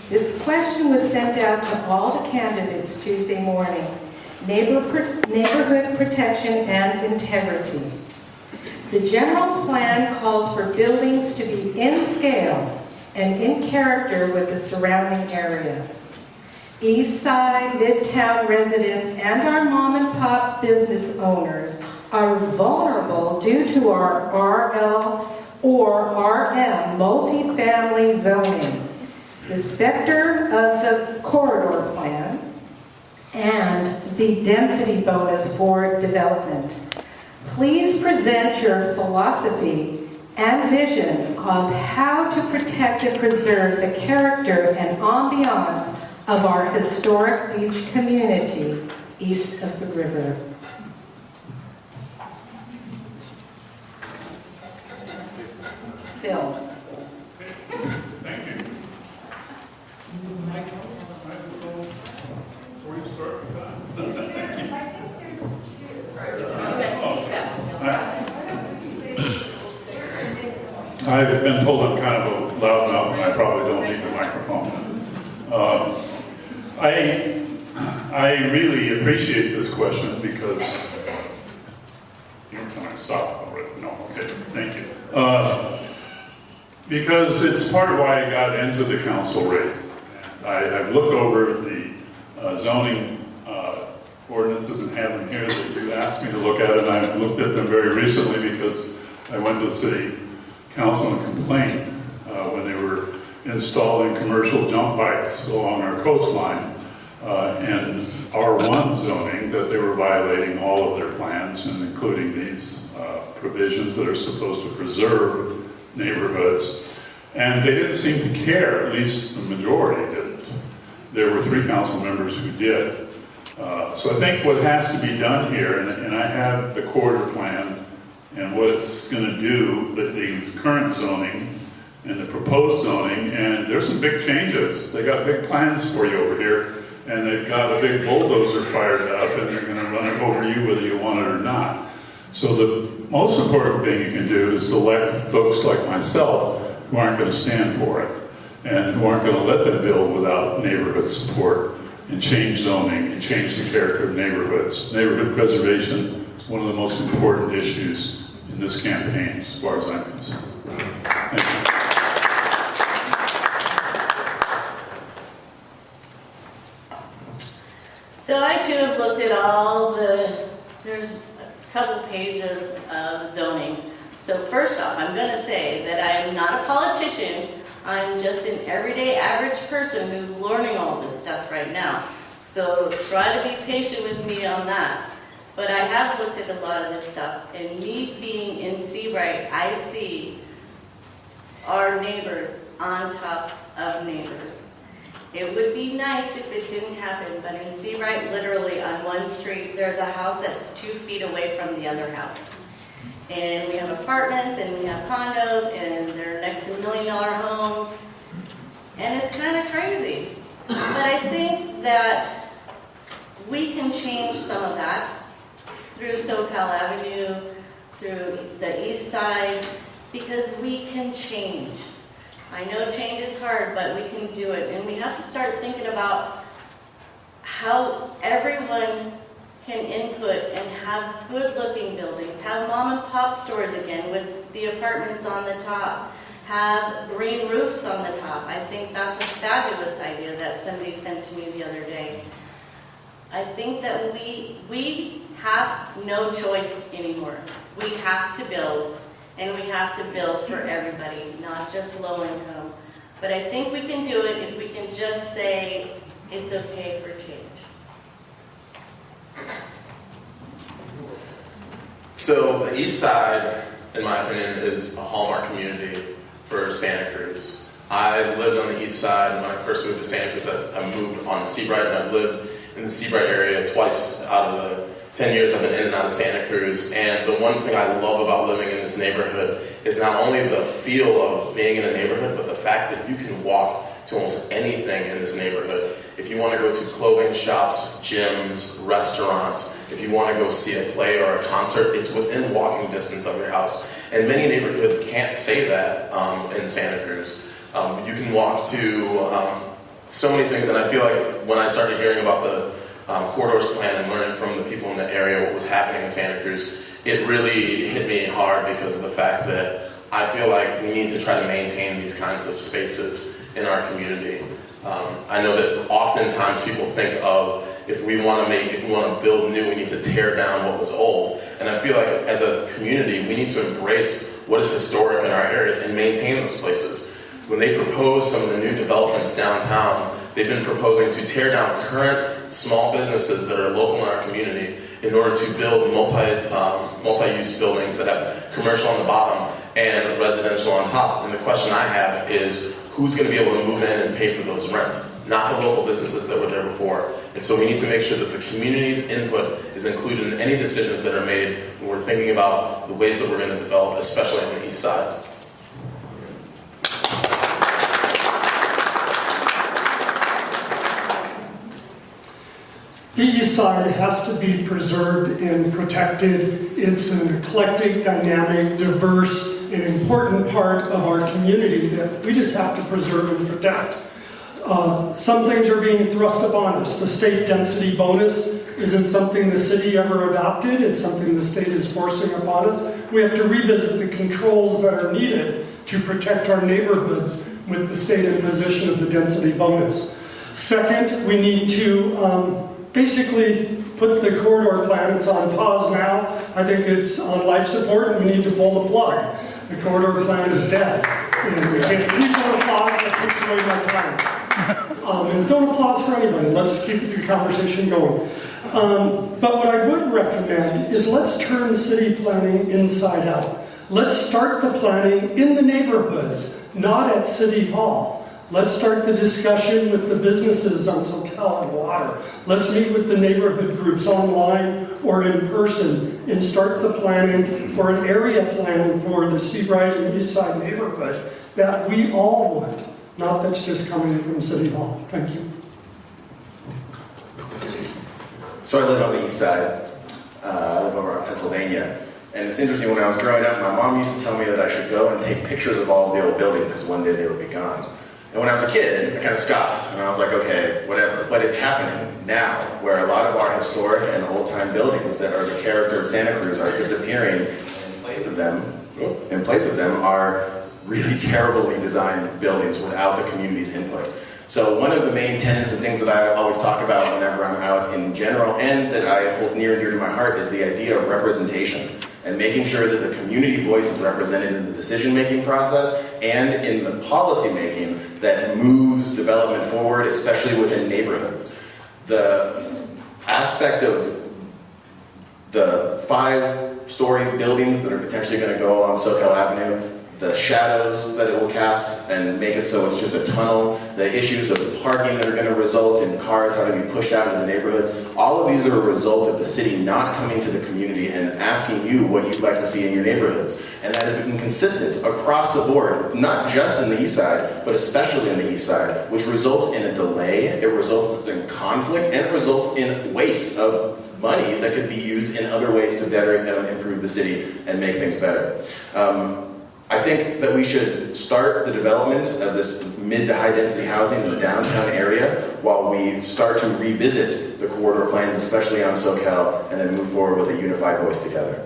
This question was sent out to all the candidates Tuesday morning. Neighborhood protection and integrity. The general plan calls for buildings to be in scale and in character with the surrounding area. East Side, Midtown residents, and our mom and pop business owners are vulnerable due to our RL or RM multifamily zoning, the specter of the corridor plan, and the density bonus for development. Please present your philosophy and vision of how to protect and preserve the character and ambiance of our historic beach community east of the river. Phil. Thank you. Before you start with I've been told I'm kind of a loudmouth and I probably don't need the microphone. I really appreciate this question because can I stop already? No, okay, thank you. Because it's part of why I got into the council race. I've looked over the zoning ordinances and have them here that you asked me to look at, and I've looked at them very recently because I went to the city council and complained when they were installing commercial jump bikes along our coastline and R1 zoning, that they were violating all of their plans, and including these provisions that are supposed to preserve neighborhoods. And they didn't seem to care, at least the majority didn't. There were 3 council members who did. So I think what has to be done here, and I have the corridor plan and what it's going to do with these current zoning and the proposed zoning, and there's some big changes. They got big plans for you over here, and they've got a big bulldozer fired up, and they're going to run it over you whether you want it or not. So the most important thing you can do is to elect folks like myself who aren't going to stand for it and who aren't going to let them build without neighborhood support and change zoning and change the character of neighborhoods. Neighborhood preservation is one of the most important issues in this campaign, as far as I'm concerned. Thank you. So I too have looked at all there's a couple pages of zoning. So first off, I'm going to say that I am not a politician. I'm just an everyday average person who's learning all this stuff right now. So try to be patient with me on that. But I have looked at a lot of this stuff, and me being in Seabright, I see our neighbors on top of neighbors. It would be nice if it didn't happen, but in Seabright, literally on one street, there's a house that's 2 feet away from the other house. And we have apartments, and we have condos, and they're next to $1 million homes. And it's kind of crazy. But I think that we can change some of that through SoCal Avenue, through the East Side, because we can change. I know change is hard, but we can do it. And we have to start thinking about how everyone can input and have good-looking buildings, have mom-and-pop stores again with the apartments on the top, have green roofs on the top. I think that's a fabulous idea that somebody sent to me the other day. I think that we have no choice anymore. We have to build, and we have to build for everybody, not just low income. But I think we can do it if we can just say it's okay for change. So the East Side, in my opinion, is a hallmark community for Santa Cruz. I lived on the East Side when I first moved to Santa Cruz. I moved on Seabright, and I've lived in the Seabright area twice out of the 10 years I've been in and out of Santa Cruz. And the one thing I love about living in this neighborhood is not only the feel of being in a neighborhood, but the fact that you can walk to almost anything in this neighborhood. If you want to go to clothing shops, gyms, restaurants, if you want to go see a play or a concert, it's within walking distance of your house. And many neighborhoods can't say that in Santa Cruz. You can walk to so many things, and I feel like when I started hearing about the corridors plan and learning from the people in the area what was happening in Santa Cruz, it really hit me hard because of the fact that I feel like we need to try to maintain these kinds of spaces in our community. I know that oftentimes people think of if we want to build new, we need to tear down what was old. And I feel like as a community, we need to embrace what is historic in our areas and maintain those places. When they propose some of the new developments downtown, they've been proposing to tear down current small businesses that are local in our community in order to build multi-use buildings that have commercial on the bottom and residential on top. And the question I have is, who's going to be able to move in and pay for those rents? Not the local businesses that were there before. And so we need to make sure that the community's input is included in any decisions that are made when we're thinking about the ways that we're going to develop, especially on the east side. The east side has to be preserved and protected. It's an eclectic, dynamic, diverse, and important part of our community that we just have to preserve and protect. Some things are being thrust upon us. The state density bonus isn't something the city ever adopted. It's something the state is forcing upon us. We have to revisit the controls that are needed to protect our neighborhoods with the state imposition of the density bonus. Second, we need to basically put the corridor plan, it's on pause now. I think it's on life support and we need to pull the plug. The corridor plan is dead. And we can't, please don't applause, that takes away my time. And don't applause for anybody, let's keep the conversation going. But what I would recommend is let's turn city planning inside out. Let's start the planning in the neighborhoods, not at City Hall. Let's start the discussion with the businesses on SoCal and Water. Let's meet with the neighborhood groups online or in person and start the planning for an area plan for the Seabright and East Side neighborhood that we all want, not that's just coming from City Hall. Thank you. So I live on the east side. I live over on Pennsylvania. And it's interesting, when I was growing up, my mom used to tell me that I should go and take pictures of all of the old buildings because one day they would be gone. And when I was a kid, I kind of scoffed, and I was like, okay, whatever. But it's happening now, where a lot of our historic and old-time buildings that are the character of Santa Cruz are disappearing, and in place of them are really terribly designed buildings without the community's input. So one of the main tenets and things that I always talk about whenever I'm out in general, and that I hold near and dear to my heart, is the idea of representation. And making sure that the community voice is represented in the decision-making process and in the policy-making that moves development forward, especially within neighborhoods. The aspect of the 5-story buildings that are potentially going to go along SoCal Avenue, the shadows that it will cast and make it so it's just a tunnel, the issues of parking that are going to result in cars having to be pushed out into the neighborhoods, all of these are a result of the city not coming to the community and asking you what you'd like to see in your neighborhoods. And that has been consistent across the board, not just in the east side, but especially in the east side, which results in a delay, it results in conflict, and it results in waste of money that could be used in other ways to better improve the city and make things better. I think that we should start the development of this mid to high density housing in the downtown area while we start to revisit the corridor plans, especially on SoCal, and then move forward with a unified voice together.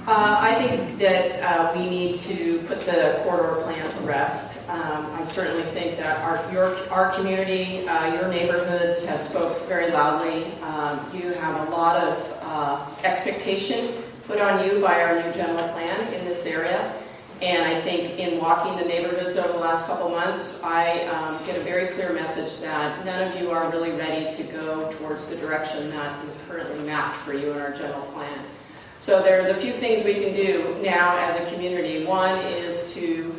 I think that we need to put the corridor plan to rest. I certainly think that our community, your neighborhoods have spoke very loudly. You have a lot of expectation put on you by our new general plan in this area. And I think in walking the neighborhoods over the last couple months, I get a very clear message that none of you are really ready to go towards the direction that is currently mapped for you in our general plan. So there's a few things we can do now as a community. One is to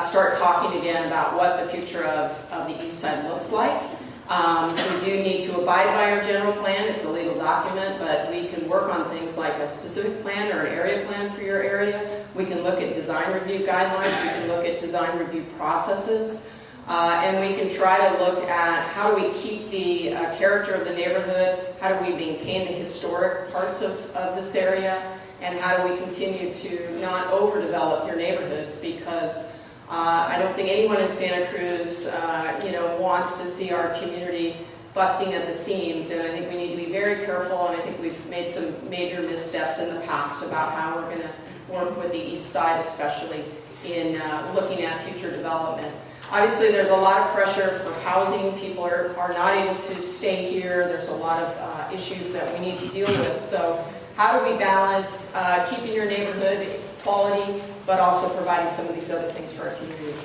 start talking again about what the future of the east side looks like. We do need to abide by our general plan. It's a legal document, but we can work on things like a specific plan or an area plan for your area. We can look at design review guidelines. We can look at design review processes. And we can try to look at how do we keep the character of the neighborhood, how do we maintain the historic parts of this area, and how do we continue to not overdevelop your neighborhoods, because I don't think anyone in Santa Cruz, wants to see our community busting at the seams, and I think we need to be very careful, and I think we've made some major missteps in the past about how we're going to work with the east side, especially in looking at future development. Obviously, there's a lot of pressure for housing. People are not able to stay here. There's a lot of issues that we need to deal with. So how do we balance keeping your neighborhood quality, but also providing some of these other things for our community?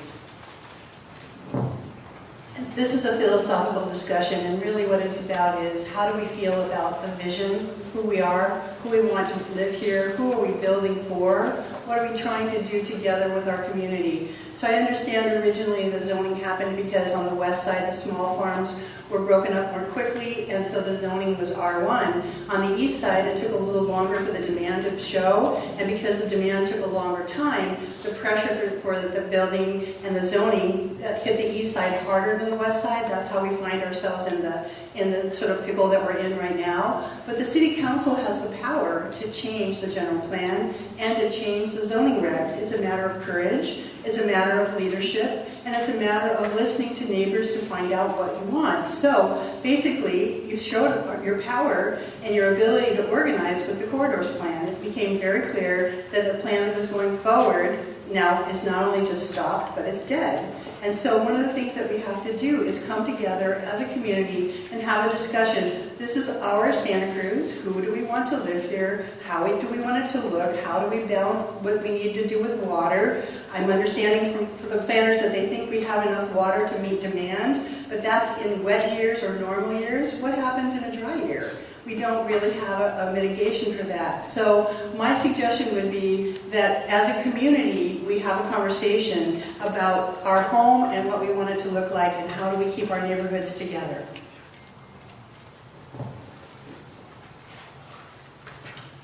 This is a philosophical discussion, and really what it's about is how do we feel about the vision, who we are, who we want to live here, who are we building for, what are we trying to do together with our community. So I understand originally the zoning happened because on the west side the small farms were broken up more quickly, and so the zoning was R1. On the east side it took a little longer for the demand to show, and because the demand took a longer time, the pressure for the building and the zoning hit the east side harder than the west side. That's how we find ourselves in the sort of pickle that we're in right now. But the city council has the power to change the general plan and to change the zoning regs. It's a matter of courage, it's a matter of leadership, and it's a matter of listening to neighbors to find out what you want. So basically, you showed your power and your ability to organize with the corridors plan. It became very clear that the plan that was going forward now is not only just stopped, but it's dead. And so one of the things that we have to do is come together as a community and have a discussion. This is our Santa Cruz. Who do we want to live here? How do we want it to look? How do we balance what we need to do with water? I'm understanding from the planners that they think we have enough water to meet demand, but that's in wet years or normal years. What happens in a dry year? We don't really have a mitigation for that. So my suggestion would be that as a community, we have a conversation about our home and what we want it to look like and how do we keep our neighborhoods together.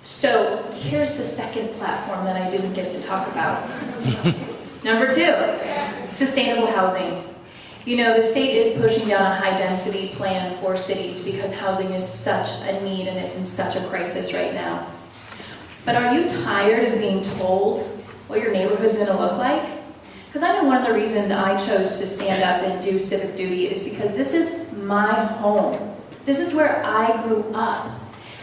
So here's the second platform that I didn't get to talk about. Number 2, sustainable housing. You know, the state is pushing down a high-density plan for cities because housing is such a need and it's in such a crisis right now. But are you tired of being told what your neighborhood's going to look like? Because I know one of the reasons I chose to stand up and do civic duty is because this is my home. This is where I grew up.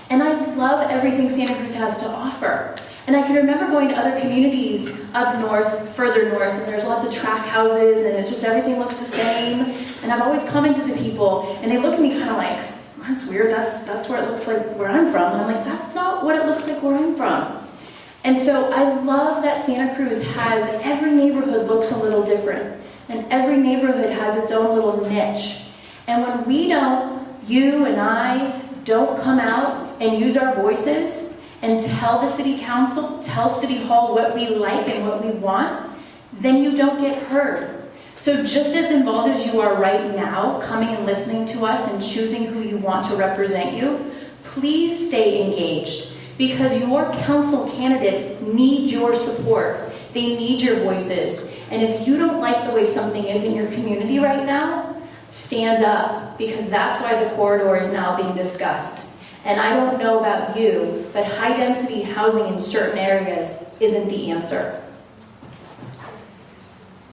And I love everything Santa Cruz has to offer. And I can remember going to other communities up north, further north, and there's lots of tract houses, and it's just everything looks the same. And I've always commented to people, and they look at me kind of like, that's weird, that's where it looks like where I'm from. And I'm like, that's not what it looks like where I'm from. And so I love that Santa Cruz has, every neighborhood looks a little different, and every neighborhood has its own little niche. And when we don't, you and I, don't come out and use our voices and tell the city council, tell City Hall what we like and what we want, then you don't get heard. So just as involved as you are right now, coming and listening to us and choosing who you want to represent you, please stay engaged, because your council candidates need your support. They need your voices. And if you don't like the way something is in your community right now, stand up, because that's why the corridor is now being discussed. And I don't know about you, but high-density housing in certain areas isn't the answer.